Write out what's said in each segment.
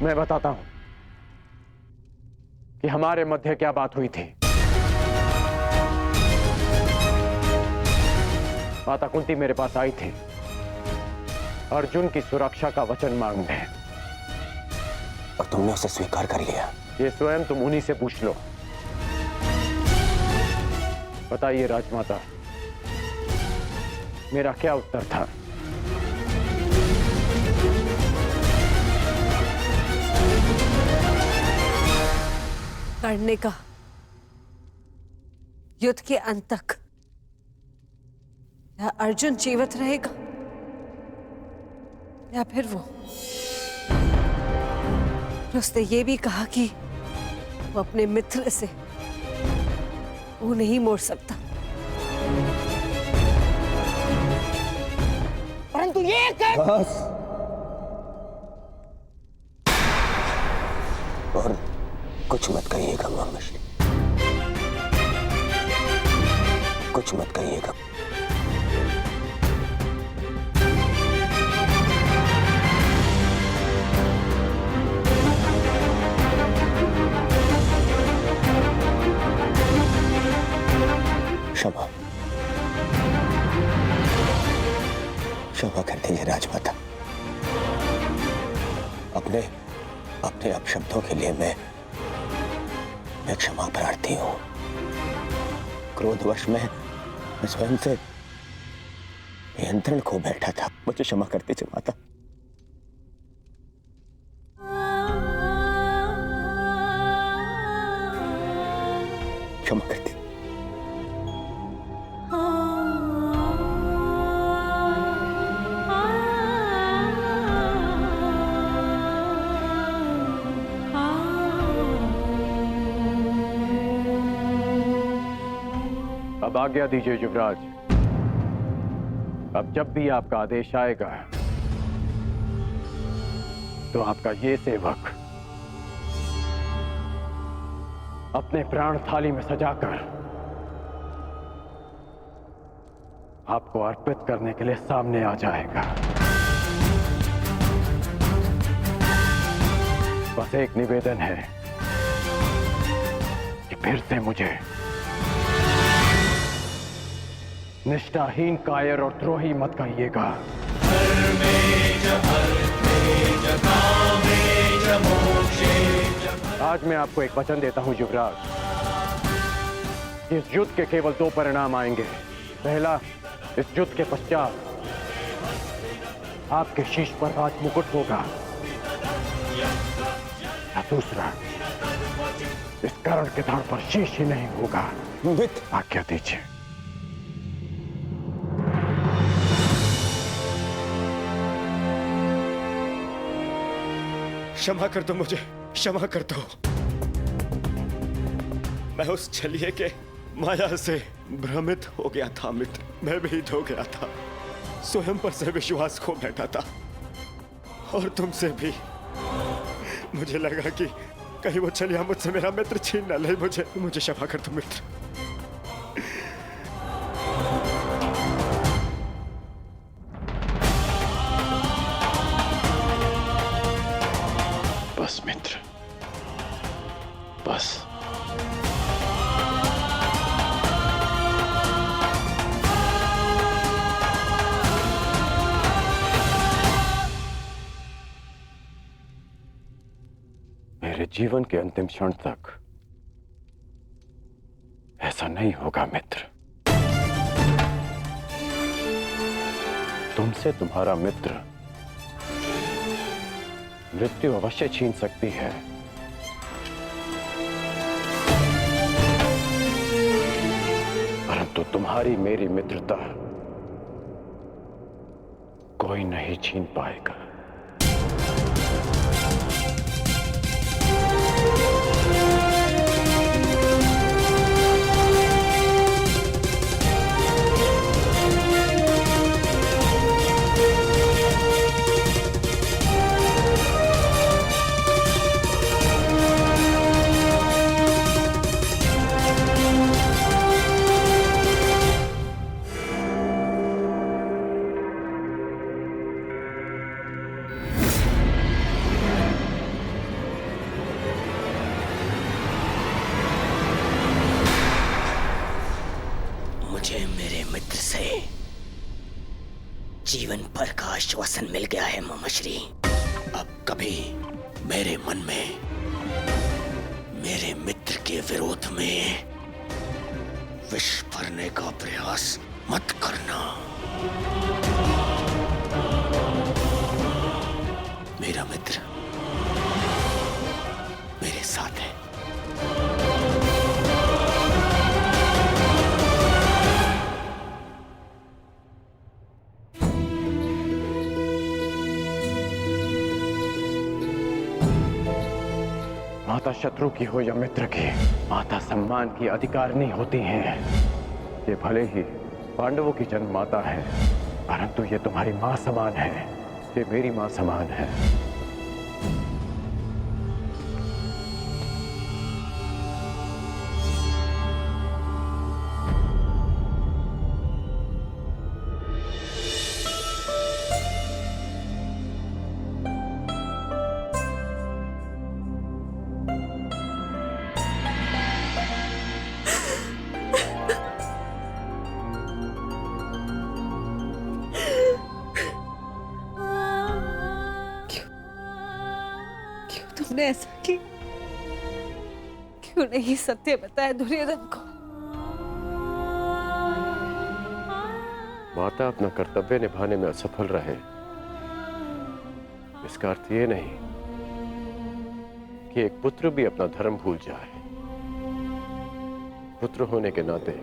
मैं बताता हूं कि हमारे मध्य क्या बात हुई थी। माता कुंती मेरे पास आई थी अर्जुन की सुरक्षा का वचन मांगने, और तुमने उसे स्वीकार कर लिया। ये स्वयं तुम उन्हीं से पूछ लो। बताइए राजमाता, मेरा क्या उत्तर था? लड़ने का, युद्ध के अंत तक। या अर्जुन जीवित रहेगा या फिर वो। उसने ये भी कहा कि वो अपने मित्र से वो नहीं मोड़ सकता। परंतु ये बस। और कुछ मत कहिएगा मामाश्री, कुछ मत कहिएगा। क्षमा, क्षमा कर दीजिए राजमाता। अपने अपने अपशब्दों के लिए मैं क्षमा प्रार्थी हूं। क्रोधवश में मैं स्वयं से नियंत्रण खो बैठा था। मुझे क्षमा कर दीजिए माता। क्षमा कर दीजिए। अब आज्ञा दीजिए युवराज। अब जब भी आपका आदेश आएगा तो आपका ये सेवक अपने प्राण थाली में सजाकर आपको अर्पित करने के लिए सामने आ जाएगा। बस एक निवेदन है कि फिर से मुझे निष्ठाहीन, कायर और द्रोही मत कहिएगा। आज मैं आपको एक वचन देता हूं युवराज। इस युद्ध के केवल दो परिणाम आएंगे। पहला, इस युद्ध के पश्चात आपके शीश पर राज मुकुट होगा। या दूसरा, इस कर्ण के धड़ पर शीश ही नहीं होगा। आज्ञा दीजिए। क्षमा कर दो मुझे, क्षमा कर दो। मैं उस छलिए के माया से भ्रमित हो गया था मित्र। मैं भीत हो गया था, स्वयं पर से विश्वास खो बैठा था, और तुमसे भी। मुझे लगा कि कहीं वो छलिया मुझसे मेरा मित्र छीन न ले। मुझे क्षमा कर दो मित्र। बस मित्र, बस। मेरे जीवन के अंतिम क्षण तक ऐसा नहीं होगा मित्र। तुमसे तुम्हारा मित्र मृत्यु अवश्य छीन सकती है, परंतु तुम्हारी मेरी मित्रता कोई नहीं छीन पाएगा। जीवन भर का आश्वासन मिल गया है मामाश्री। अब कभी मेरे मन में मेरे मित्र के विरोध में विष भरने का प्रयास मत करना। मेरा मित्र मेरे साथ है। माता शत्रु की हो या मित्र की, माता सम्मान की अधिकारिणी होती हैं। ये भले ही पांडवों की जन्म माता है, परंतु ये तुम्हारी मां समान है। ये मेरी मां समान है। तुमने ऐसा किया? क्यों नहीं सत्य बताया दुर्योधन को? माता अपना कर्तव्य निभाने में असफल रहे, इसका अर्थ ये नहीं कि एक पुत्र भी अपना धर्म भूल जाए। पुत्र होने के नाते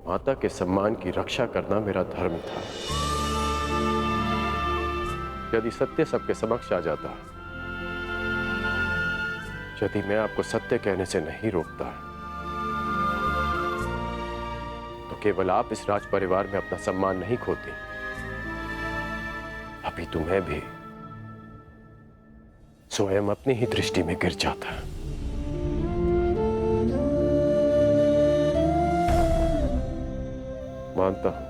माता के सम्मान की रक्षा करना मेरा धर्म था। यदि सत्य सबके समक्ष आ जाता, यदि मैं आपको सत्य कहने से नहीं रोकता, तो केवल आप इस राज परिवार में अपना सम्मान नहीं खोती, अभी तो मैं भी स्वयं अपनी ही दृष्टि में गिर जाता। मानता हूं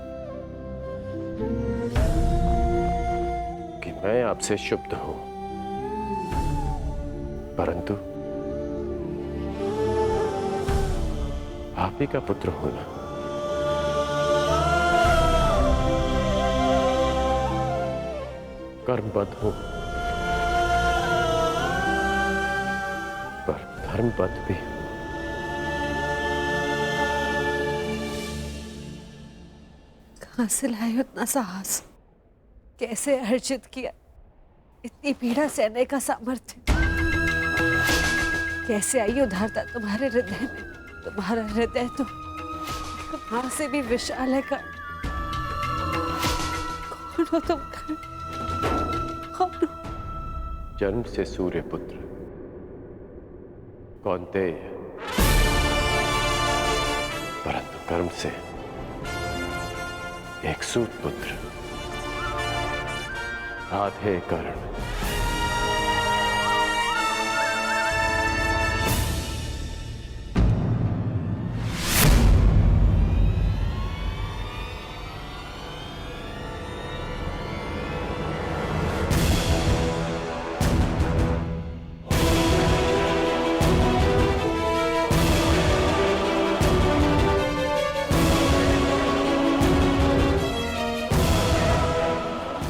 कि मैं आपसे शुद्ध हूं, परंतु आप ही का पुत्र होना कर्मबद्ध हूं, पर धर्मबद्ध भी हूं। कहां से लाए उतना साहस? कैसे अर्जित किया इतनी पीड़ा सहने का सामर्थ्य? कैसे आई उदारता तुम्हारे हृदय में? तुम्हारा हृदय तो मां से भी विशाल है। कौन हो तुम? कौन हो? जन्म से सूर्य पुत्र कौन्तेय, परंतु कर्म से एक सूत पुत्र राधे कर्ण।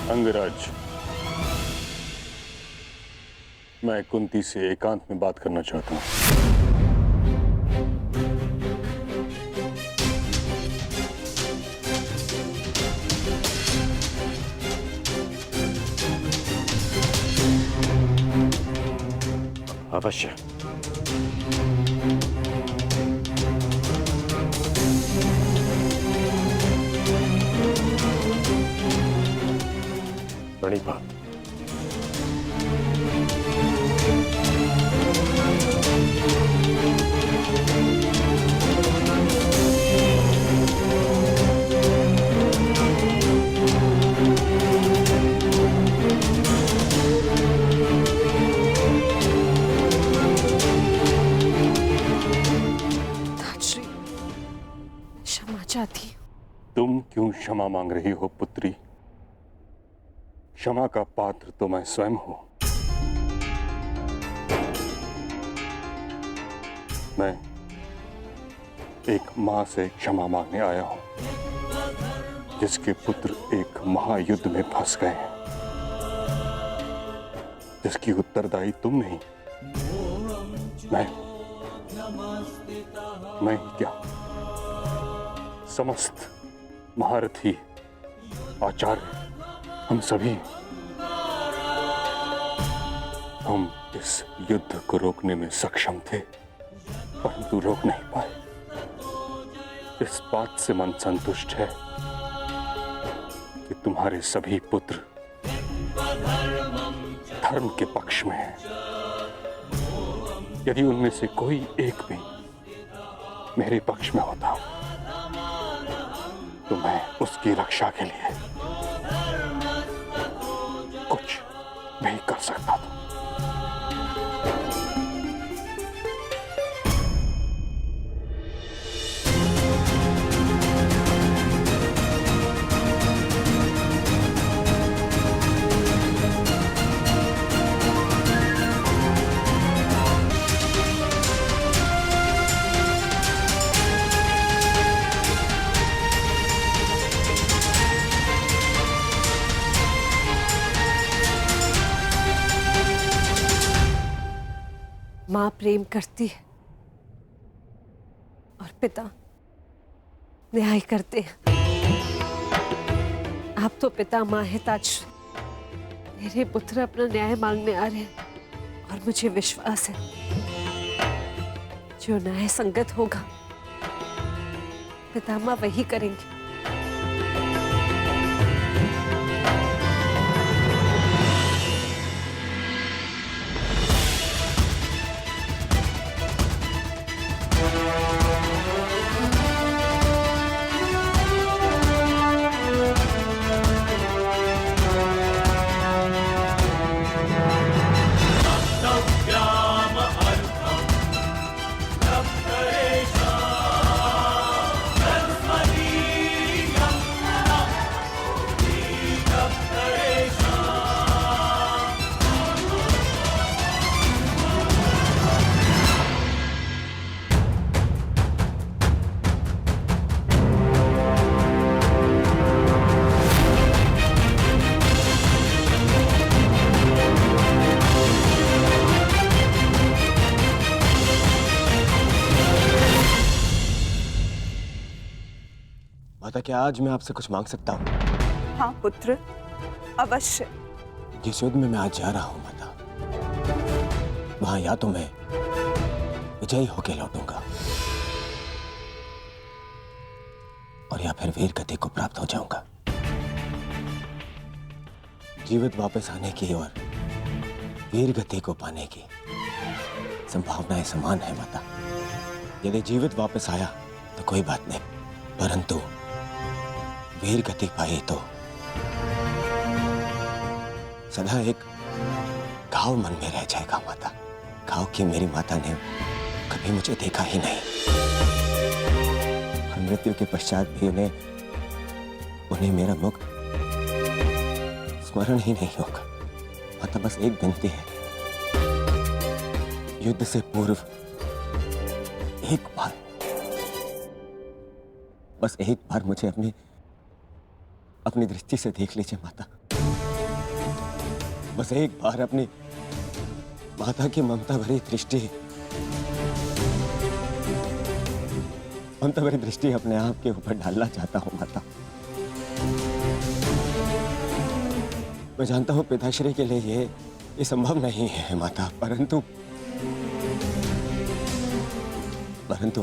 अंगराज, मैं कुंती से एकांत में बात करना चाहता हूं। अवश्य। बड़ी बात। धात्री, क्षमा चाहती हूँ। तुम क्यों क्षमा मांग रही हो पुत्री? क्षमा का पात्र तो मैं स्वयं हूं। मैं एक मां से क्षमा मांगने आया हूं। जिसके पुत्र एक महायुद्ध में फंस गए हैं, जिसकी उत्तरदायी तुम नहीं, मैं ही क्या, समस्त महारथी, आचार्य, हम सभी, हम इस युद्ध को रोकने में सक्षम थे, परंतु रोक नहीं पाए। इस बात से मन संतुष्ट है कि तुम्हारे सभी पुत्र धर्म के पक्ष में हैं। यदि उनमें से कोई एक भी मेरे पक्ष में होता तो मैं उसकी रक्षा के लिए कुछ भी कर सकता था। माँ प्रेम करती है और पिता न्याय करते हैं। आप तो पिता माँ है ताज, मेरे पुत्र अपना न्याय मांगने आ रहे हैं और मुझे विश्वास है जो न्याय संगत होगा पिता माँ वही करेंगे। माता, क्या आज मैं आपसे कुछ मांग सकता हूँ? हाँ पुत्र, अवश्य। जिस युद्ध में मैं आज जा रहा हूँ माता, वहां या तो मैं विजयी होके लौटूंगा और या फिर वीर गति को प्राप्त हो जाऊंगा। जीवित वापस आने की और वीर गति को पाने की संभावनाएं समान है माता। यदि जीवित वापस आया तो कोई बात नहीं, परंतु वीर गति पाई तो सदा एक घाव मन में रह जाएगा माता। घाव की मेरी माता ने कभी मुझे देखा ही नहीं और मृत्यु के पश्चात भी उन्हें मेरा मुख स्मरण ही नहीं होगा। माता, बस एक विनती है, युद्ध से पूर्व एक बार, बस एक बार मुझे अपनी दृष्टि से देख लीजिए माता। बस एक बार अपनी माता की ममता भरी दृष्टि अपने आप के ऊपर डालना चाहता हूं माता। मैं जानता हूं पिताश्री के लिए ये संभव नहीं है माता, परंतु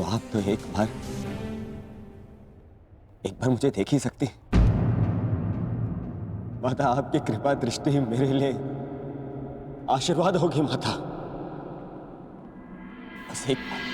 आप तो एक बार मुझे देख ही सकती माता। आपकी कृपा दृष्टि मेरे लिए आशीर्वाद होगी माता। बस एक बार।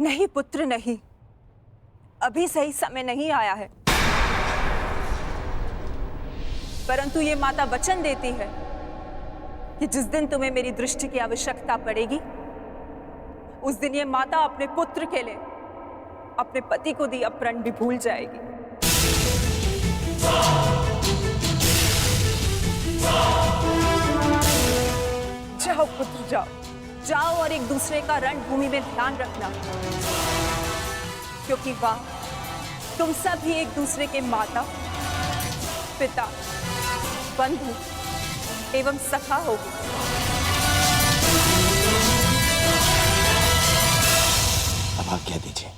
नहीं पुत्र नहीं, अभी सही समय नहीं आया है। परंतु ये माता वचन देती है कि जिस दिन तुम्हें मेरी दृष्टि की आवश्यकता पड़ेगी, उस दिन ये माता अपने पुत्र के लिए अपने पति को दिया प्रण भी भूल जाएगी। जाओ पुत्र जाओ, जाओ और एक दूसरे का रणभूमि में ध्यान रखना, क्योंकि वहां तुम सब ही एक दूसरे के माता, पिता, बंधु एवं सखा होगी। अब आज्ञा दीजिए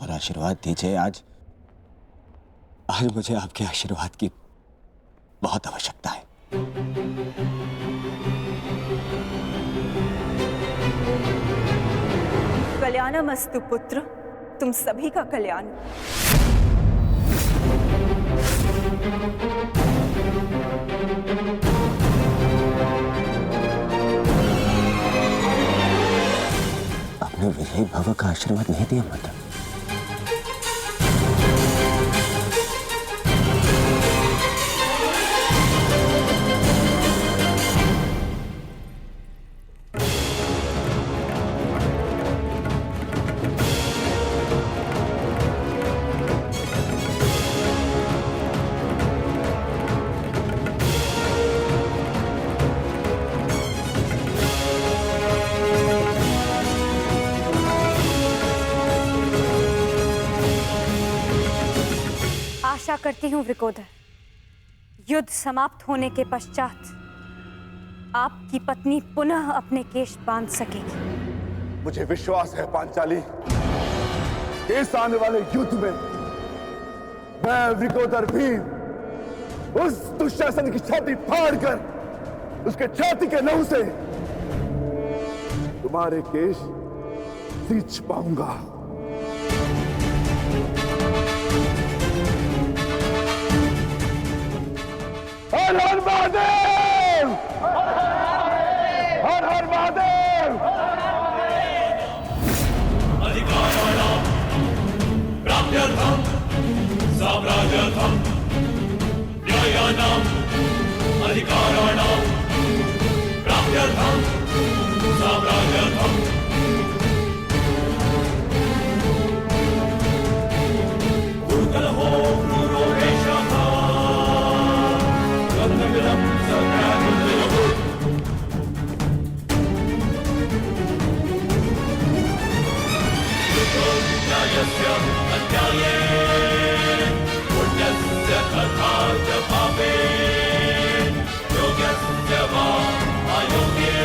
और आशीर्वाद दीजिए। आज मुझे आपके आशीर्वाद की बहुत आवश्यकता है। कल्याणमस्तु पुत्र, तुम सभी का कल्याण। आपने विजयी भव का आशीर्वाद नहीं दिया माता। आशा करती हूँ वृकोदर, युद्ध समाप्त होने के पश्चात आपकी पत्नी पुनः अपने केश बांध सकेगी। मुझे विश्वास है पांचाली, इस आने वाले युद्ध में मैं वृकोदर भी उस दुशासन की छाती फाड़कर उसके छाती के लहू से तुम्हारे केश सींच पाऊंगा। हर हर महादेव! हर हर महादेव! अधिकाराणां प्राप्त्यर्थं साम्राज्यर्थं न्यायानां अधिकाराणां प्राप्त्यर्थं साम्राज्यर्थं गुरुकलहो क्रूरोपेशः गन्धविदं सत्याग्रहयोः न्यायस्य अन्याये पुण्यस्य तथा च पापे योग्यस्य वा अयोग्ये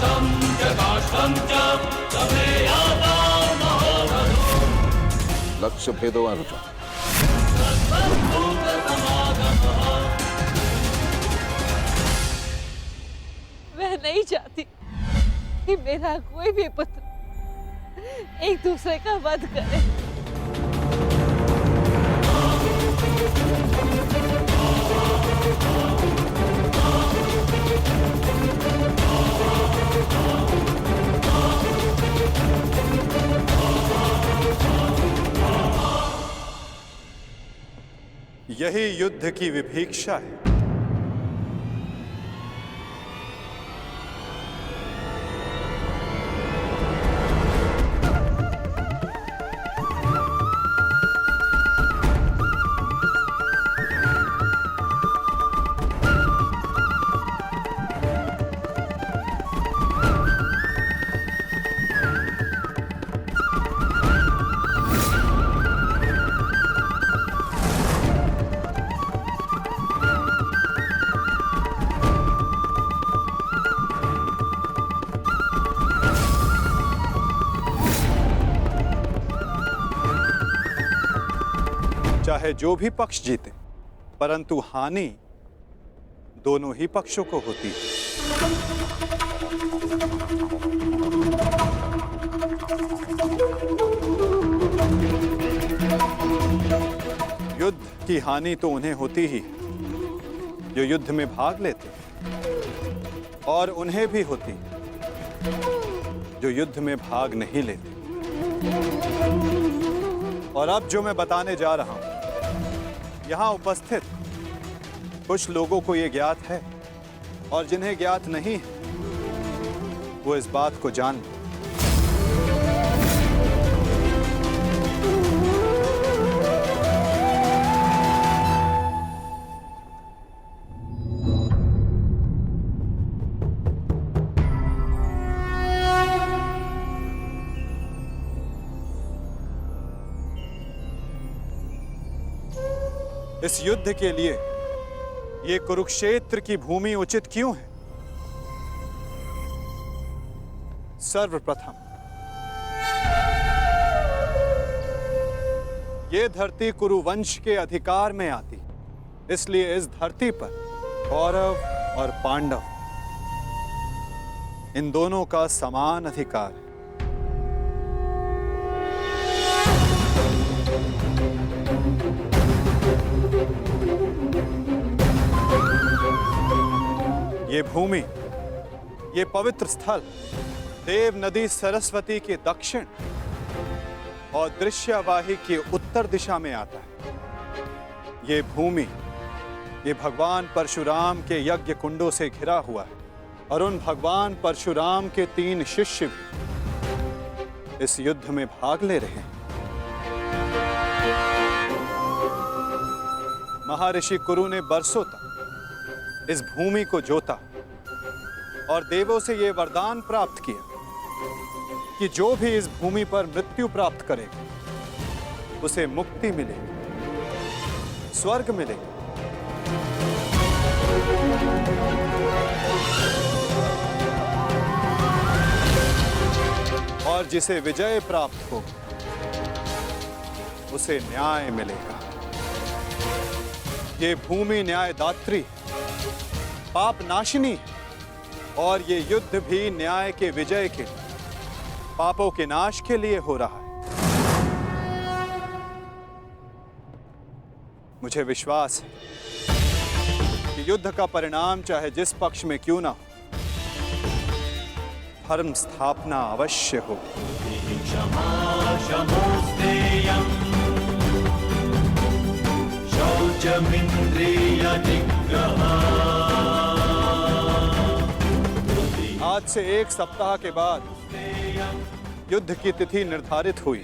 काष्ठं च काष्ठं च सभे याता महोरथो लक्ष्य भेदवान था। मैं नहीं चाहती कि मेरा कोई भी पुत्र एक दूसरे का वध करे। यही युद्ध की विभीषा है। चाहे जो भी पक्ष जीते, परंतु हानि दोनों ही पक्षों को होती है। युद्ध की हानि तो उन्हें होती ही जो युद्ध में भाग लेते, और उन्हें भी होती जो युद्ध में भाग नहीं लेते। और अब जो मैं बताने जा रहा हूं, यहां उपस्थित कुछ लोगों को यह ज्ञात है, और जिन्हें ज्ञात नहीं है वो इस बात को जान लें। इस युद्ध के लिए ये कुरुक्षेत्र की भूमि उचित क्यों है? सर्वप्रथम ये धरती कुरुवंश के अधिकार में आती, इसलिए इस धरती पर कौरव और पांडव इन दोनों का समान अधिकार है। ये भूमि, ये पवित्र स्थल देव नदी सरस्वती के दक्षिण और दृश्यवाही के उत्तर दिशा में आता है। ये भूमि, ये भगवान परशुराम के यज्ञ कुंडों से घिरा हुआ है, और उन भगवान परशुराम के 3 शिष्य भी इस युद्ध में भाग ले रहे हैं। महर्षि कुरु ने बरसों तक इस भूमि को जोता और देवों से यह वरदान प्राप्त किया कि जो भी इस भूमि पर मृत्यु प्राप्त करेगा उसे मुक्ति मिलेगी, स्वर्ग मिलेगा। और जिसे विजय प्राप्त हो उसे न्याय मिलेगा। ये भूमि न्यायदात्री, पाप नाशिनी है, और ये युद्ध भी न्याय के विजय के, पापों के नाश के लिए हो रहा है। मुझे विश्वास है कि युद्ध का परिणाम चाहे जिस पक्ष में क्यों ना हो, धर्म स्थापना अवश्य हो। आज से 1 सप्ताह के बाद युद्ध की तिथि निर्धारित हुई।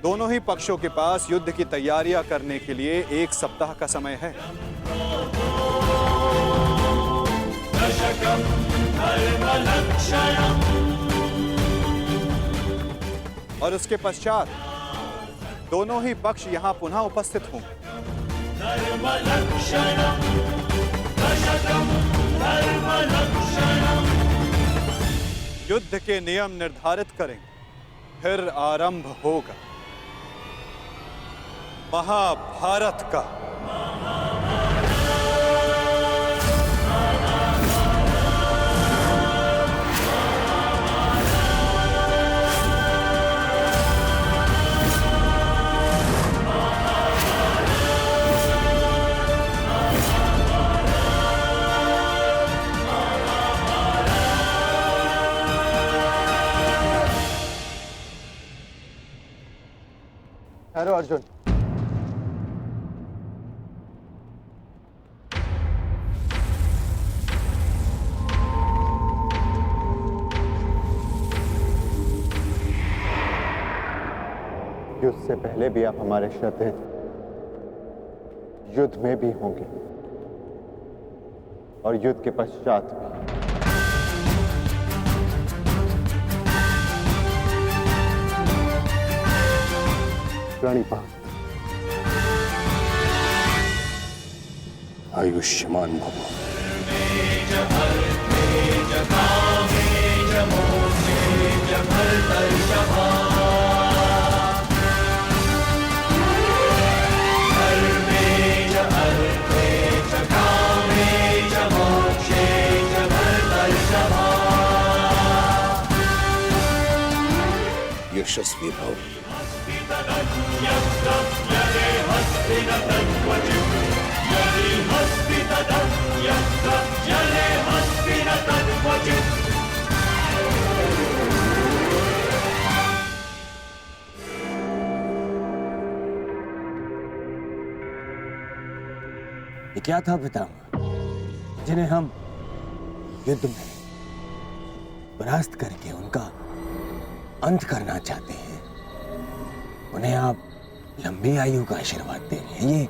दोनों ही पक्षों के पास युद्ध की तैयारियां करने के लिए 1 सप्ताह का समय है। और उसके पश्चात दोनों ही पक्ष यहां पुनः उपस्थित होंगे। युद्ध के नियम निर्धारित करेंगे, फिर आरंभ होगा महाभारत का। हेलो अर्जुन, युद्ध से पहले भी आप हमारे श्रद्धेय थे, युद्ध में भी होंगे और युद्ध के पश्चात भी। प्रणिपात। आयुष्मान भव। यशस्वी भव। ये क्या था पितामह, जिन्हें हम युद्ध में परास्त करके उनका अंत करना चाहते हैं, उन्हें आप लंबी आयु का आशीर्वाद दे रहे हैं? ये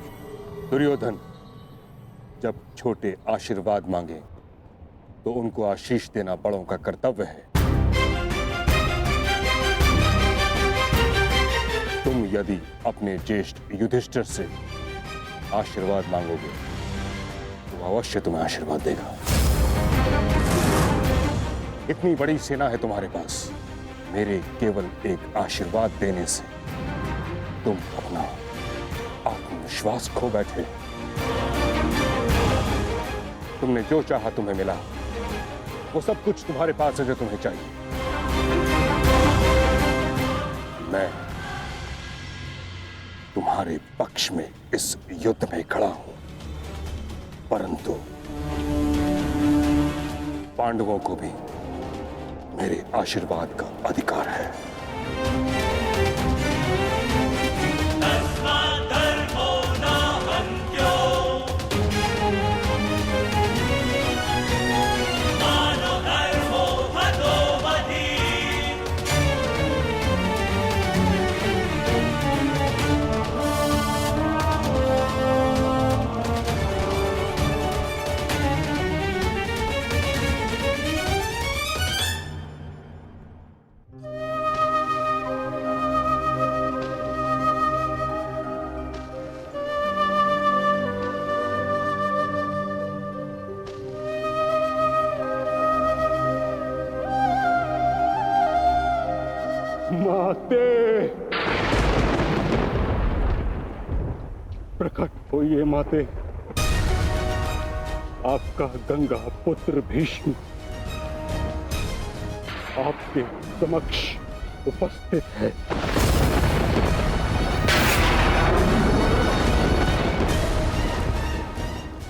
दुर्योधन, जब छोटे आशीर्वाद मांगे तो उनको आशीष देना बड़ों का कर्तव्य है। तुम यदि अपने ज्येष्ठ युधिष्ठिर से आशीर्वाद मांगोगे तो अवश्य तुम्हें आशीर्वाद देगा। इतनी बड़ी सेना है तुम्हारे पास, मेरे केवल एक आशीर्वाद देने से तुम अपना आत्मविश्वास खो बैठे। तुमने जो चाहा तुम्हें मिला, वो सब कुछ तुम्हारे पास है जो तुम्हें चाहिए। मैं तुम्हारे पक्ष में इस युद्ध में खड़ा हूं, परंतु पांडवों को भी मेरे आशीर्वाद का अधिकार है। माते, प्रकट होइए माते। आपका गंगा पुत्र भीष्म आपके समक्ष उपस्थित है।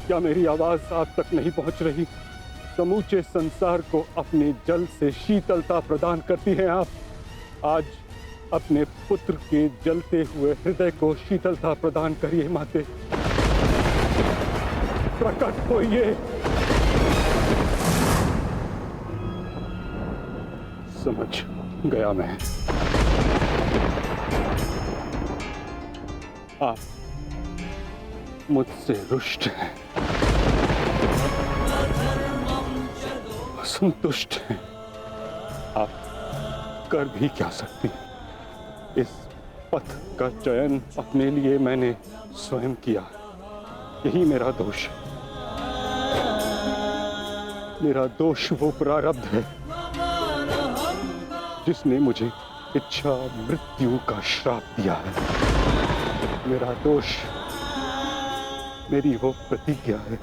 क्या मेरी आवाज आप तक नहीं पहुंच रही? समूचे संसार को अपने जल से शीतलता प्रदान करती हैं आप। आज अपने पुत्र के जलते हुए हृदय को शीतलता प्रदान करिए माते। प्रकट होइए। समझ गया मैं। आप मुझसे रुष्ट हैं, असंतुष्ट हैं। आप कर भी क्या सकती हैं? इस पथ का चयन अपने लिए मैंने स्वयं किया, यही मेरा दोष है। मेरा दोष वो प्रारब्ध है जिसने मुझे इच्छा मृत्यु का श्राप दिया है। मेरा दोष मेरी वो प्रतिज्ञा है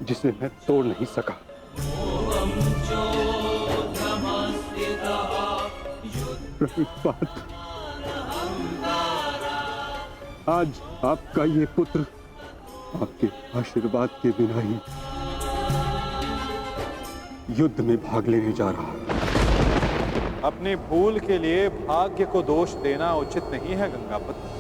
जिसे मैं तोड़ नहीं सका। आज आपका ये पुत्र आपके आशीर्वाद के बिना ही युद्ध में भाग लेने जा रहा है। अपनी भूल के लिए भाग्य को दोष देना उचित नहीं है गंगापुत्र।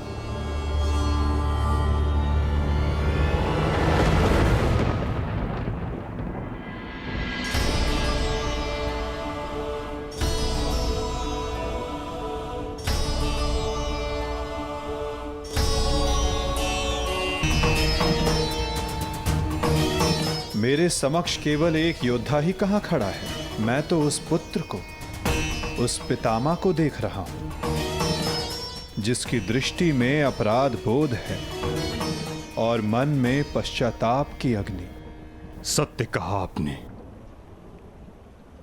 मेरे समक्ष केवल एक योद्धा ही कहां खड़ा है। मैं तो उस पुत्र को, उस पितामह को देख रहा हूं जिसकी दृष्टि में अपराध बोध है और मन में पश्चाताप की अग्नि। सत्य कहा आपने।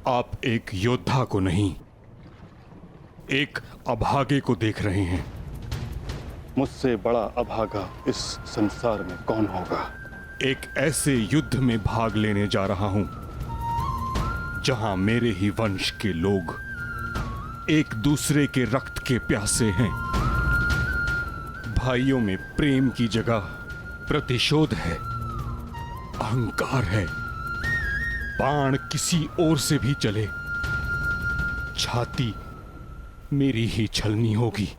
आप एक योद्धा को नहीं, एक अभागे को देख रहे हैं। मुझसे बड़ा अभागा इस संसार में कौन होगा। एक ऐसे युद्ध में भाग लेने जा रहा हूं जहां मेरे ही वंश के लोग एक दूसरे के रक्त के प्यासे हैं। भाइयों में प्रेम की जगह प्रतिशोध है, अहंकार है। बाण किसी ओर से भी चले, छाती मेरी ही छलनी होगी।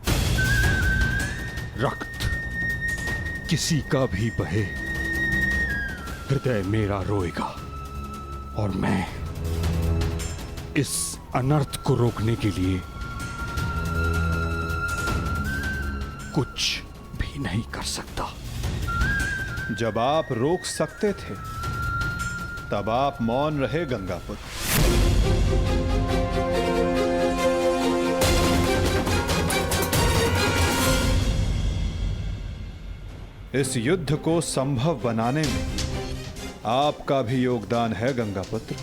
रक्त किसी का भी बहे, हृदय मेरा रोएगा और मैं इस अनर्थ को रोकने के लिए कुछ भी नहीं कर सकता। जब आप रोक सकते थे तब आप मौन रहे गंगापुत्र। इस युद्ध को संभव बनाने में आपका भी योगदान है गंगापुत्र।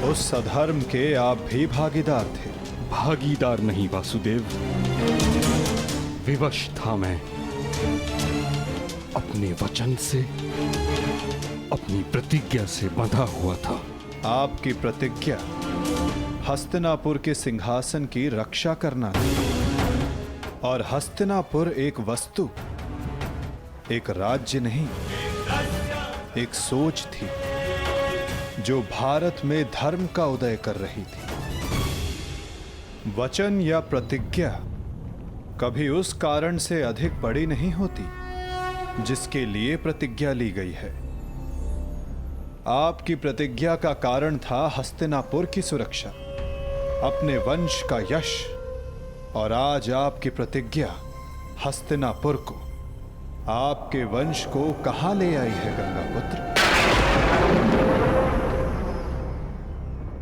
उस अधर्म के आप भी भागीदार थे। भागीदार नहीं वासुदेव, विवश था मैं अपने वचन से, अपनी प्रतिज्ञा से बंधा हुआ था। आपकी प्रतिज्ञा हस्तिनापुर के सिंहासन की रक्षा करना थी और हस्तिनापुर एक वस्तु, एक राज्य नहीं, एक सोच थी जो भारत में धर्म का उदय कर रही थी। वचन या प्रतिज्ञा कभी उस कारण से अधिक बड़ी नहीं होती जिसके लिए प्रतिज्ञा ली गई है। आपकी प्रतिज्ञा का कारण था हस्तिनापुर की सुरक्षा, अपने वंश का यश, और आज आपकी प्रतिज्ञा हस्तिनापुर को, आपके वंश को कहां ले आई है गंगापुत्र।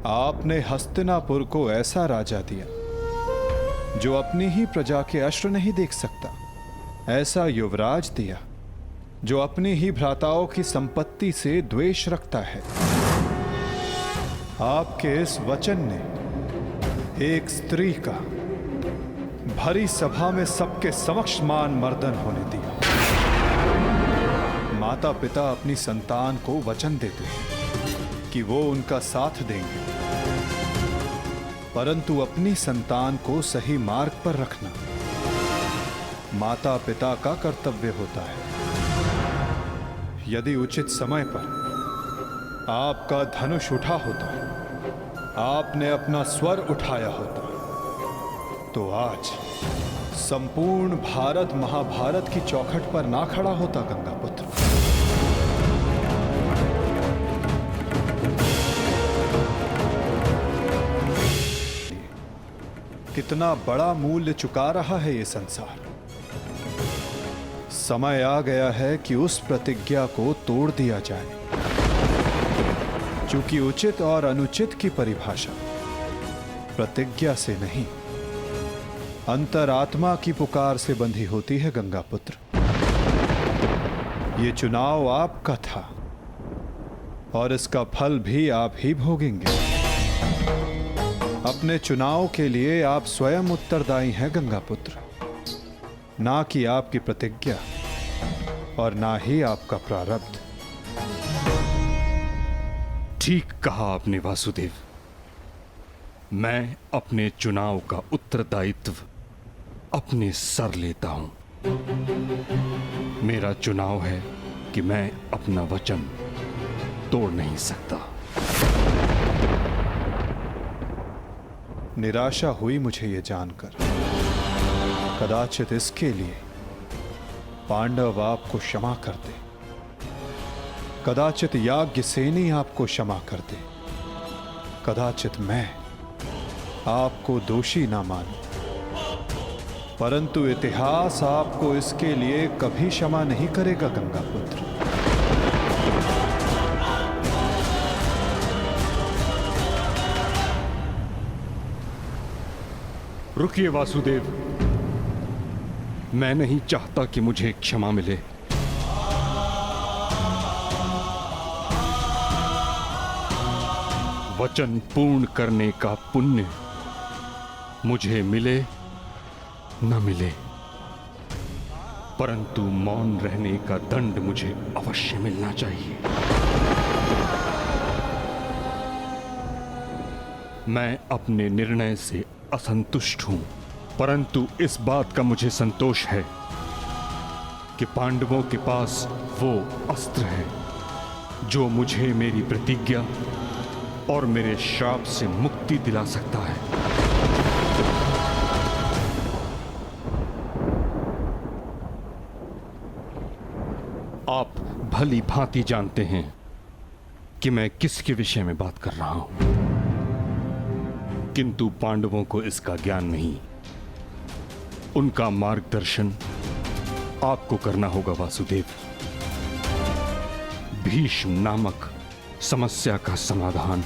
आपने हस्तिनापुर को ऐसा राजा दिया जो अपनी ही प्रजा के अश्रु नहीं देख सकता, ऐसा युवराज दिया जो अपनी ही भ्राताओं की संपत्ति से द्वेष रखता है। आपके इस वचन ने एक स्त्री का भरी सभा में सबके समक्ष मान मर्दन होने दिया। माता पिता अपनी संतान को वचन देते हैं कि वो उनका साथ देंगे, परंतु अपनी संतान को सही मार्ग पर रखना माता पिता का कर्तव्य होता है। यदि उचित समय पर आपका धनुष उठा होता, आपने अपना स्वर उठाया होता, तो आज संपूर्ण भारत महाभारत की चौखट पर ना खड़ा होता गंगापुत्र। कितना बड़ा मूल्य चुका रहा है ये संसार। समय आ गया है कि उस प्रतिज्ञा को तोड़ दिया जाए, क्योंकि उचित और अनुचित की परिभाषा प्रतिज्ञा से नहीं, अंतरात्मा की पुकार से बंधी होती है गंगापुत्र। ये चुनाव आपका था और इसका फल भी आप ही भोगेंगे। अपने चुनाव के लिए आप स्वयं उत्तरदायी हैं गंगापुत्र, ना कि आपकी प्रतिज्ञा और ना ही आपका प्रारब्ध। ठीक कहा आपने वासुदेव। मैं अपने चुनाव का उत्तरदायित्व अपने सर लेता हूं। मेरा चुनाव है कि मैं अपना वचन तोड़ नहीं सकता। निराशा हुई मुझे ये जानकर। कदाचित इसके लिए पांडव आपको क्षमा कर दे, कदाचित याज्ञसेनी आपको क्षमा कर दे, कदाचित मैं आपको दोषी ना मानूं, परंतु इतिहास आपको इसके लिए कभी क्षमा नहीं करेगा गंगापुत्र। रुकिए वासुदेव, मैं नहीं चाहता कि मुझे क्षमा मिले। वचन पूर्ण करने का पुण्य मुझे मिले न मिले, परंतु मौन रहने का दंड मुझे अवश्य मिलना चाहिए। मैं अपने निर्णय से असंतुष्ट हूं, परंतु इस बात का मुझे संतोष है कि पांडवों के पास वो अस्त्र है जो मुझे मेरी प्रतिज्ञा और मेरे श्राप से मुक्ति दिला सकता है। आप भली भांति जानते हैं कि मैं किसके विषय में बात कर रहा हूं, किंतु पांडवों को इसका ज्ञान नहीं। उनका मार्गदर्शन आपको करना होगा वासुदेव। भीष्म नामक समस्या का समाधान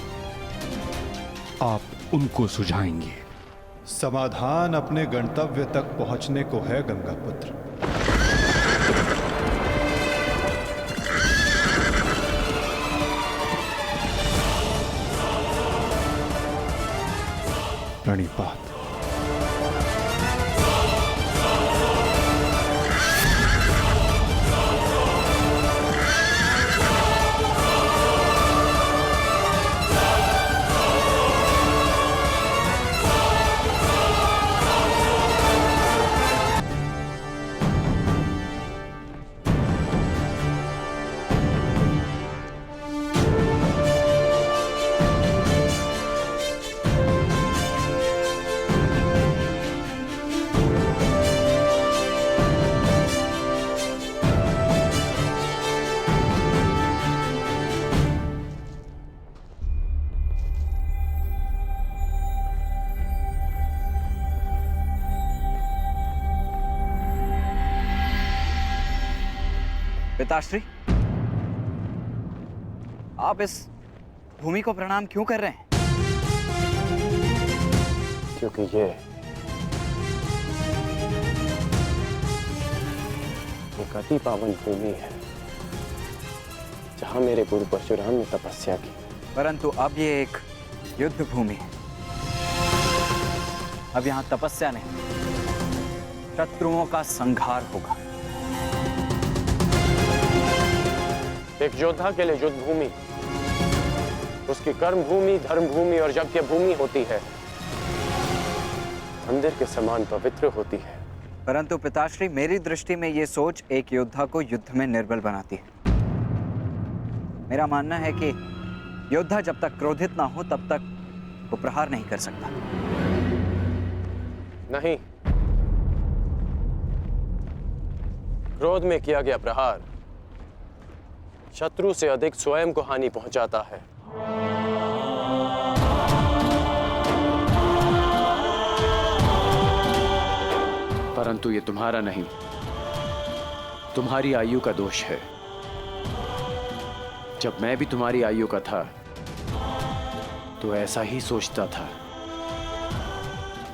आप उनको सुझाएंगे। समाधान अपने गंतव्य तक पहुंचने को है गंगापुत्र। प्रणिपात। पिताश्री, आप इस भूमि को प्रणाम क्यों कर रहे हैं? क्योंकि ये एक अति पावन भूमि है जहां मेरे गुरु परशुराम ने तपस्या की। परंतु अब ये एक युद्ध भूमि है। अब यहां तपस्या नहीं, शत्रुओं का संहार होगा। एक योद्धा के लिए युद्ध भूमि उसकी कर्म भूमि, धर्म भूमि और यज्ञ भूमि होती है। मंदिर के समान पवित्र होती है। परंतु पिताश्री, मेरी दृष्टि में ये सोच एक योद्धा को युद्ध में निर्बल बनाती है। मेरा मानना है कि योद्धा जब तक क्रोधित ना हो तब तक वो प्रहार नहीं कर सकता। नहीं, क्रोध में किया गया प्रहार शत्रु से अधिक स्वयं को हानि पहुंचाता है। परंतु ये तुम्हारा नहीं, तुम्हारी आयु का दोष है। जब मैं भी तुम्हारी आयु का था तो ऐसा ही सोचता था।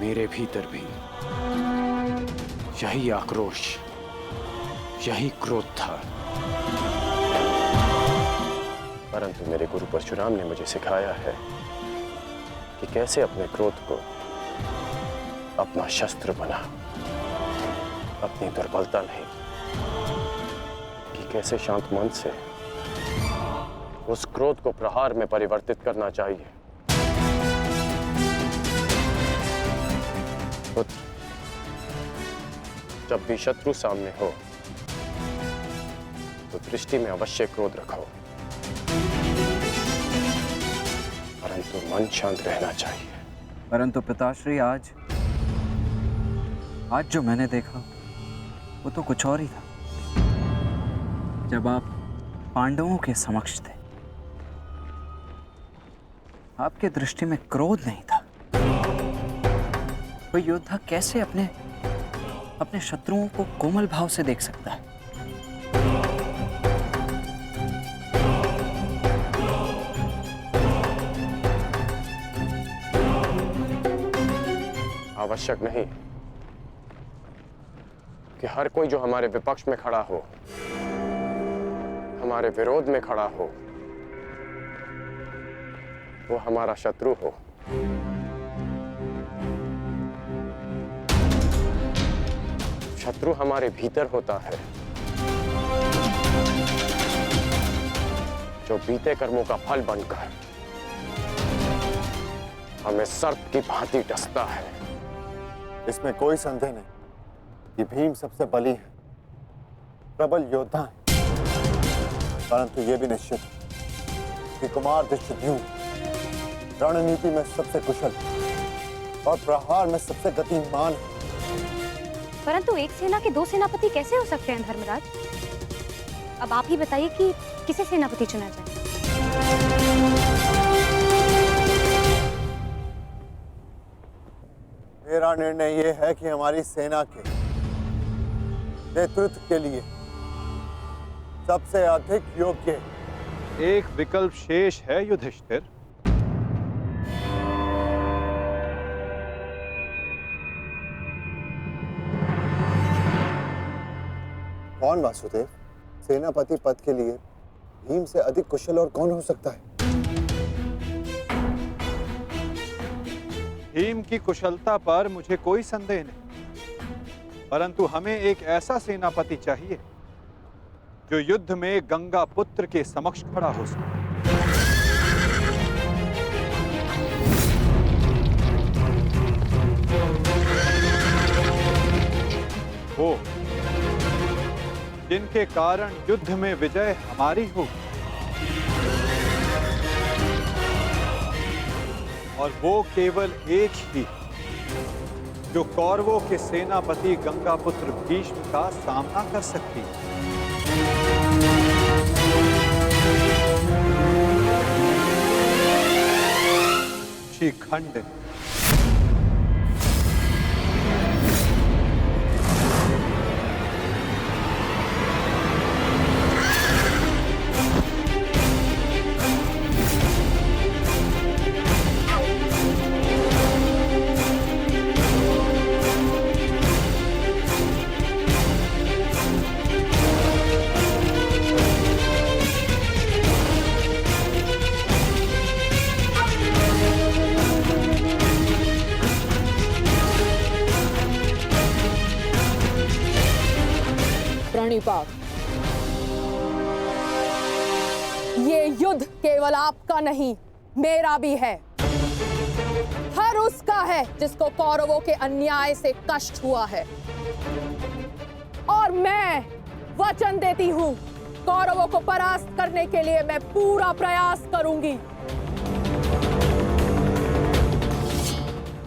मेरे भीतर भी यही आक्रोश, यही क्रोध था। परंतु मेरे गुरु परशुराम ने मुझे सिखाया है कि कैसे अपने क्रोध को अपना शस्त्र बना, अपनी दुर्बलता नहीं, कि कैसे शांत मन से उस क्रोध को प्रहार में परिवर्तित करना चाहिए। पुत्र, जब भी शत्रु सामने हो तो दृष्टि में अवश्य क्रोध रखो, परंतु मन शांत रहना चाहिए। परंतु पिताश्री, आज जो मैंने देखा वो तो कुछ और ही था। जब आप पांडवों के समक्ष थे, आपके दृष्टि में क्रोध नहीं था। कोई योद्धा कैसे अपने शत्रुओं को कोमल भाव से देख सकता है? आवश्यक नहीं कि हर कोई जो हमारे विपक्ष में खड़ा हो, हमारे विरोध में खड़ा हो, वो हमारा शत्रु हो। शत्रु हमारे भीतर होता है, जो बीते कर्मों का फल बनकर हमें सर्प की भांति डसता है। इसमें कोई संदेह नहीं कि भीम सबसे बली है, प्रबल योद्धा है, परंतु यह भी निश्चित है कि कुमार धृष्टद्युम्न रणनीति में सबसे कुशल और प्रहार में सबसे गतिमान है। परंतु एक सेना के दो सेनापति कैसे हो सकते हैं धर्मराज? अब आप ही बताइए कि किसे सेनापति चुना जाए। मेरा निर्णय यह है कि हमारी सेना के नेतृत्व के लिए सबसे अधिक योग्य एक विकल्प शेष है युधिष्ठिर। कौन वासुदेव? सेनापति पद के लिए भीम से अधिक कुशल और कौन हो सकता है? भीम की कुशलता पर मुझे कोई संदेह नहीं, परंतु हमें एक ऐसा सेनापति चाहिए जो युद्ध में गंगा पुत्र के समक्ष खड़ा हो सके। वो जिनके कारण युद्ध में विजय हमारी हो, और वो केवल एक ही जो कौरवों के सेनापति गंगापुत्र भीष्म का सामना कर सकती है। शिखंड। प्रणिपात, ये युद्ध केवल आपका नहीं, मेरा भी है। हर उसका है जिसको कौरवों के अन्याय से कष्ट हुआ है। और मैं वचन देती हूं, कौरवों को परास्त करने के लिए मैं पूरा प्रयास करूंगी।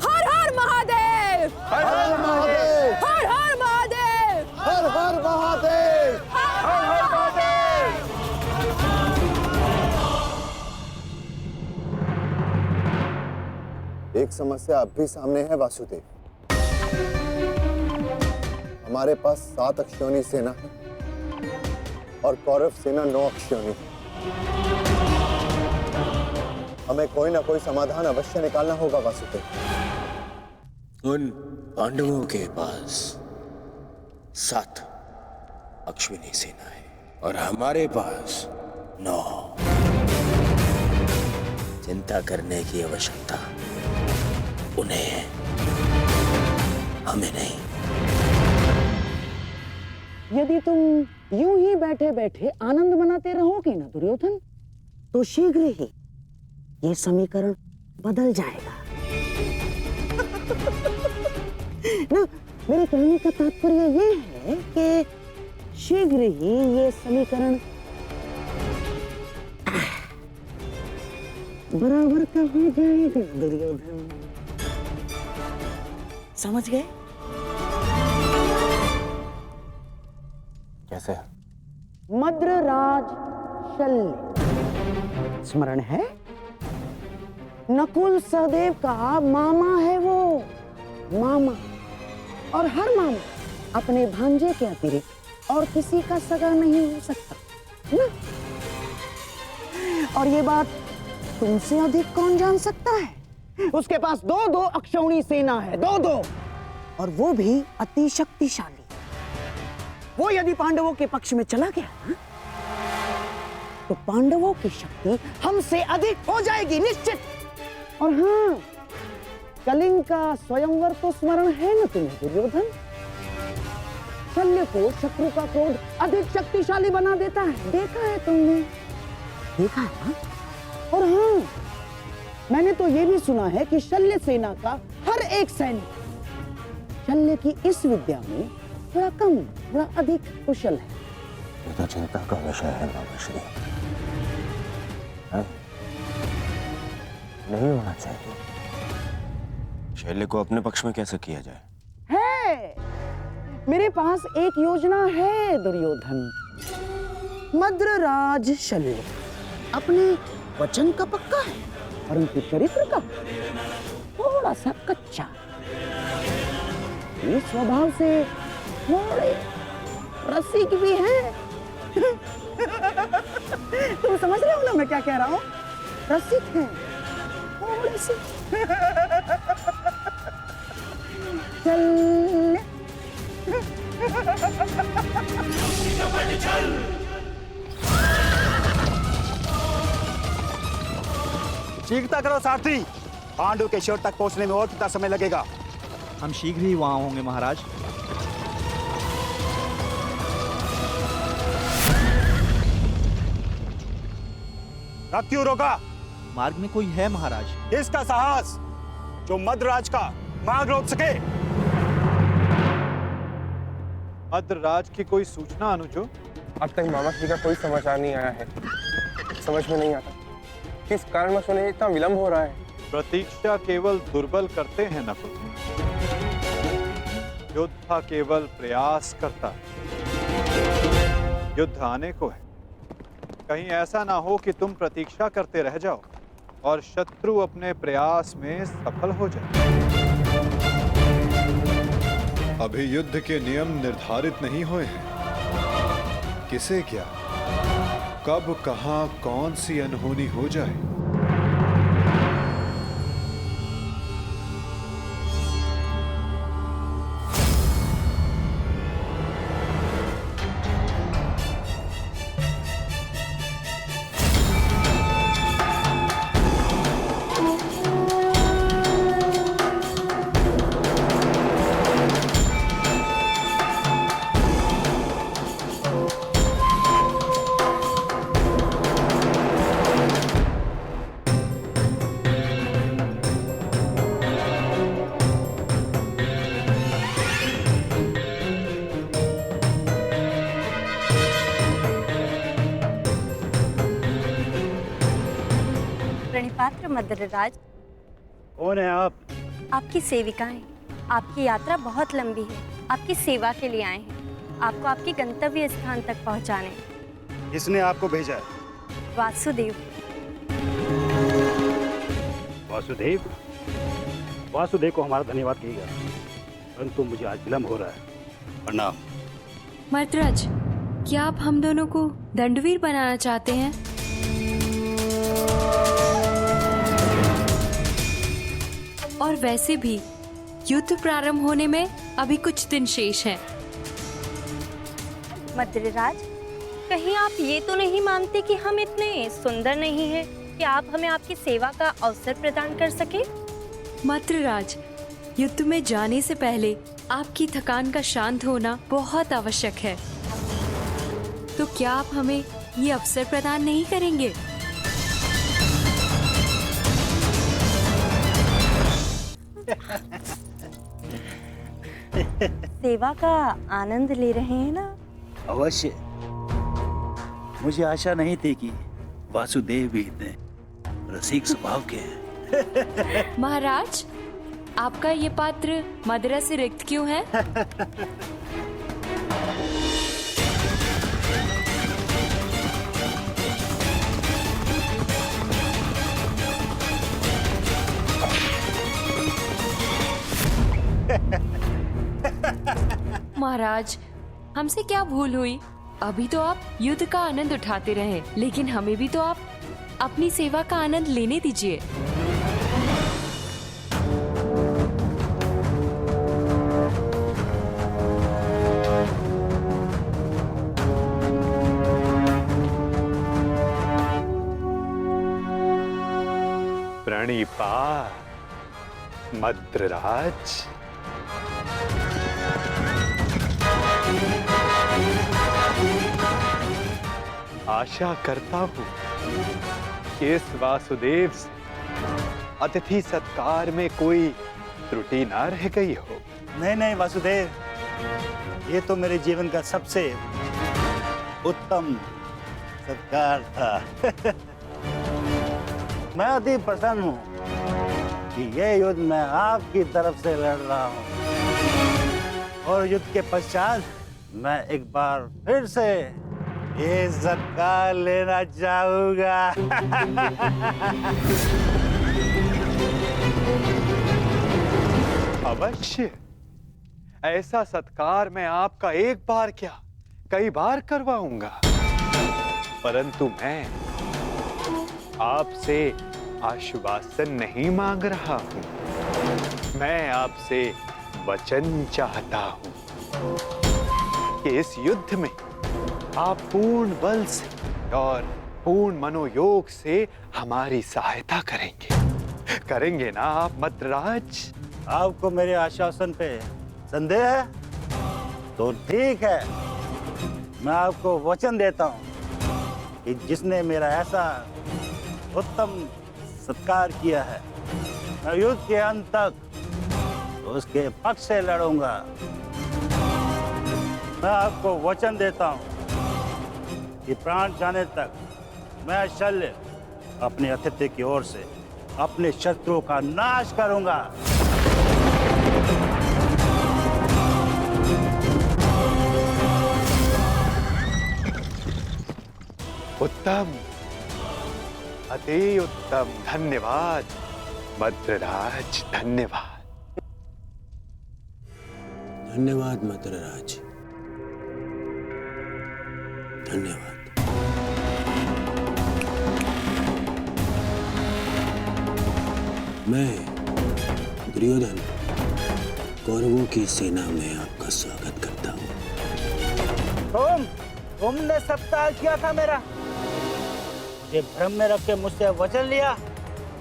हर हर महादेव! हर हर महादेव! हर हर महादेव! हर हर महादेव! हर हर महादेव! एक समस्या अब भी सामने है वासुदेव। हमारे पास 7 अक्षौणी सेना है और कौरव सेना 9 अक्षौणी। हमें कोई ना कोई समाधान अवश्य निकालना होगा वासुदेव। उन पांडवों के पास 7 अश्विनी सेना है और हमारे पास 9। चिंता करने की आवश्यकता उन्हें, हमें नहीं। यदि तुम यूं ही बैठे बैठे आनंद मनाते रहोगे ना दुर्योधन, तो शीघ्र ही ये समीकरण बदल जाएगा। ना, मेरे कहने का तात्पर्य ये है कि शीघ्र ही ये समीकरण बराबर का हो जाएगा दुर्योधन। समझ गए? कैसे? मद्रराज शल्य, स्मरण है? नकुल सहदेव का मामा है वो, मामा। और हर मामा अपने भांजे के अतिरिक्त और किसी का सगा नहीं हो सकता ना? और ये बात तुमसे अधिक कौन जान सकता है? उसके पास 2-2 अक्षौणी सेना है, 2-2, और वो भी अति शक्तिशाली। वो यदि पांडवों के पक्ष में चला गया ना, तो पांडवों की शक्ति हमसे अधिक हो जाएगी निश्चित। और हाँ, कलिंग का स्वयंवर तो स्मरण है ना तुम्हें दुर्योधन? शल्य को शत्रु का क्रोध अधिक शक्तिशाली बना देता है, देखा है तुमने? देखा है ना? और हाँ, मैंने तो ये भी सुना है कि शल्य सेना का हर एक सैनिक शल्य की इस विद्या में थोड़ा कम, थोड़ा अधिक कुशल है। ये तो चिंता का विषय है मामाश्री। नहीं होना चाहिए। शल्य को अपने पक्ष में कैसे किया जाए? है, मेरे पास एक योजना है दुर्योधन। मद्रराज शल्य अपने वचन का पक्का है, परंतु चरित्र का थोड़ा सा कच्चा। ये स्वभाव से थोड़े रसिक भी हैं। तुम समझ रहे हो ना मैं क्या कह रहा हूँ? रसिक हैं थोड़े से। चल शीघ्रता करो सारथी, पांडु के शिविर तक पहुंचने में और कितना समय लगेगा? हम शीघ्र ही वहां होंगे महाराज। रथ क्यों रोका? मार्ग में कोई है महाराज। इसका साहस जो मद्रराज का मार्ग रोक सके। मद्रराज की कोई सूचना अनुजो? अब तक मामाश्री का कोई समाचार नहीं आया है। समझ में नहीं आता किस कारणवश उन्हें इतना विलंब हो रहा है। प्रतीक्षा केवल दुर्बल करते हैं नकुल, योद्धा केवल प्रयास करता है। युद्ध आने को है, कहीं ऐसा ना हो कि तुम प्रतीक्षा करते रह जाओ और शत्रु अपने प्रयास में सफल हो जाए। अभी युद्ध के नियम निर्धारित नहीं हुए हैं। किसे क्या, कब, कहां, कौन सी अनहोनी हो जाए। प्रणिपात्र मद्रराज। कौन है आप? आपकी सेविकाएं। आपकी यात्रा बहुत लंबी है, आपकी सेवा के लिए आए हैं, आपको आपके गंतव्य स्थान तक पहुंचाने। किसने आपको भेजा है? वासुदेव। वासुदेव? वासुदेव को हमारा धन्यवाद कहिएगा, परंतु मुझे आज विलंब हो रहा है। प्रणाम। मद्रराज, क्या आप हम दोनों को दंडवीर बनाना चाहते हैं? और वैसे भी युद्ध प्रारंभ होने में अभी कुछ दिन शेष हैं। मद्रराज, कहीं आप ये तो नहीं मानते कि हम इतने सुंदर नहीं हैं कि आप हमें आपकी सेवा का अवसर प्रदान कर सके? मद्रराज, युद्ध में जाने से पहले आपकी थकान का शांत होना बहुत आवश्यक है। तो क्या आप हमें ये अवसर प्रदान नहीं करेंगे? सेवा का आनंद ले रहे हैं ना? अवश्य। मुझे आशा नहीं थी कि वासुदेव भी इतने रसिक स्वभाव के हैं। महाराज, आपका ये पात्र मदिरा से रिक्त क्यों है? महाराज, हमसे क्या भूल हुई? अभी तो आप युद्ध का आनंद उठाते रहे, लेकिन हमें भी तो आप अपनी सेवा का आनंद लेने दीजिए। प्रणिपा मद्रराज। आशा करता हूं कि इस वासुदेव से अतिथि सत्कार में कोई त्रुटि ना रह गई हो। नहीं नहीं वासुदेव, ये तो मेरे जीवन का सबसे उत्तम सत्कार था। मैं अति प्रसन्न हूँ कि ये युद्ध मैं आपकी तरफ से लड़ रहा हूँ, और युद्ध के पश्चात मैं एक बार फिर से ये सत्कार लेना चाहूंगा। अवश्य, ऐसा सत्कार मैं आपका एक बार क्या कई बार करवाऊंगा, परंतु मैं आपसे आश्वासन नहीं मांग रहा हूं। मैं आपसे वचन चाहता हूं कि इस युद्ध में आप पूर्ण बल से और पूर्ण मनोयोग से हमारी सहायता करेंगे। करेंगे ना आप मद्रराज? आपको मेरे आश्वासन पे संदेह है? तो ठीक है, मैं आपको वचन देता हूँ कि जिसने मेरा ऐसा उत्तम सत्कार किया है, मैं युद्ध के अंत तक उसके पक्ष से लड़ूंगा। मैं आपको वचन देता हूँ कि प्राण जाने तक मैं शल्य अपने अतिथि की ओर से अपने शत्रुओं का नाश करूंगा। उत्तम, अति उत्तम। धन्यवाद मद्रराज, धन्यवाद। धन्यवाद मद्रराज, धन्यवाद। मैं दुर्योधन कौरवों की सेना में आपका स्वागत करता हूँ। तुमने सत्कार किया था मेरा, मुझे भ्रम में रख के मुझसे वचन लिया।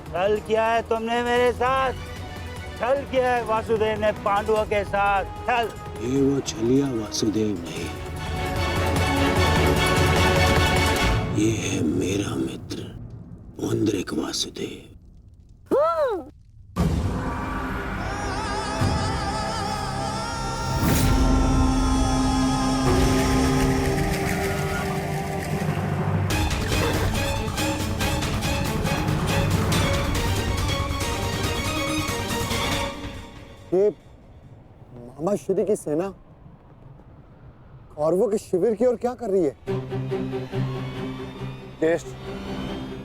छल किया है तुमने मेरे साथ, छल किया है वासुदेव ने पांडवों के साथ। छल। ये वो छलिया वासुदेव नहीं, ये है मेरा मित्र पुंडरीक वासुदेव। ये मामा श्री की सेना कौरवों के शिविर की ओर क्या कर रही है?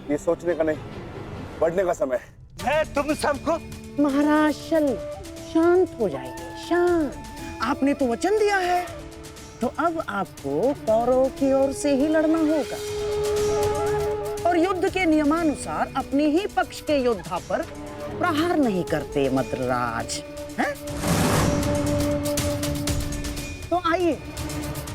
ये सोचने का नहीं, बढ़ने का समय है। मैं तुम सबको महाराज शांत हो जाइए, शांत। आपने तो वचन दिया है, तो अब आपको कौरवों की ओर से ही लड़ना होगा, और युद्ध के नियमानुसार अपने ही पक्ष के योद्धा पर प्रहार नहीं करते मद्रराज, हैं? तो आइए,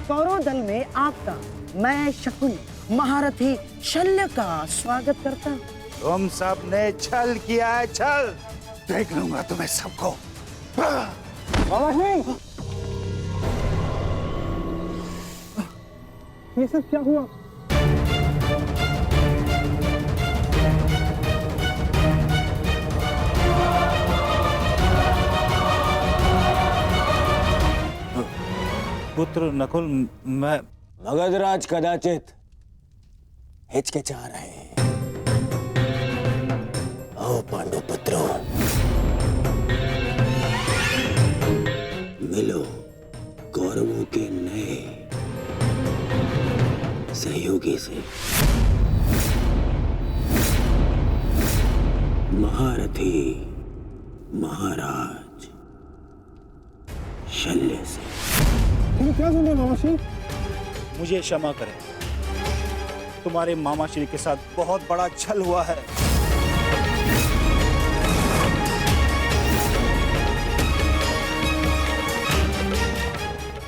कौरव दल में आपका मैं शकुनी महारथी शल्य का स्वागत करता हूँ। तुम सब ने छल किया है, छल। देख लूंगा तुम्हें सबको। ये सब क्या हुआ? पुत्र नकुल, मैं मगधराज कदाचित हिचकिचा रहे हैं। आओ पांडु पुत्रों, मिलो कौरवों के नए सहयोगी से, महारथी महाराज शल्य से। क्या सुन रहे मामाश्री? मुझे क्षमा करें, तुम्हारे मामा श्री के साथ बहुत बड़ा छल हुआ है।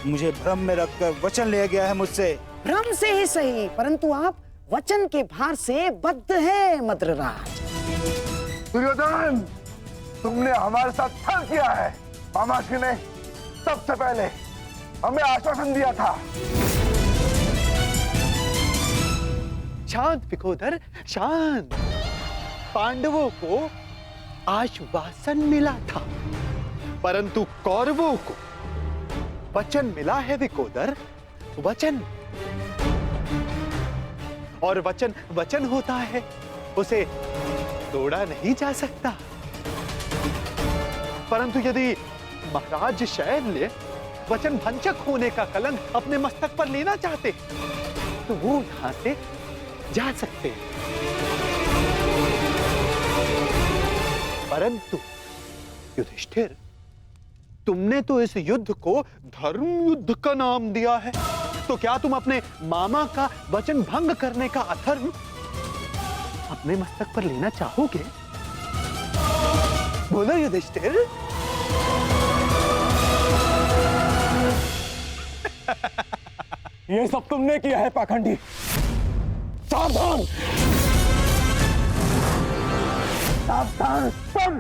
मुझे भ्रम में रखकर वचन लिया गया है मुझसे। भ्रम से ही सही, परंतु आप वचन के भार से बद्ध हैं मद्रराज। दुर्योधन, तुमने हमारे साथ छल किया है। मामाश्री ने सबसे पहले हमें आश्वासन दिया था। शांत विकोधर, शांत। पांडवों को आश्वासन मिला था, परंतु कौरवों को वचन मिला है विकोधर, वचन। और वचन वचन होता है, उसे तोड़ा नहीं जा सकता। परंतु यदि महाराज शैल्य वचन भंजक होने का कलंक अपने मस्तक पर लेना चाहते तो वो यहां से जा सकते हैं। परंतु युधिष्ठिर, तुमने तो इस युद्ध को धर्म युद्ध का नाम दिया है, तो क्या तुम अपने मामा का वचन भंग करने का अधर्म अपने मस्तक पर लेना चाहोगे? बोलो युधिष्ठिर। ये सब तुमने किया है पाखंडी। सावधान, सावधान सुन।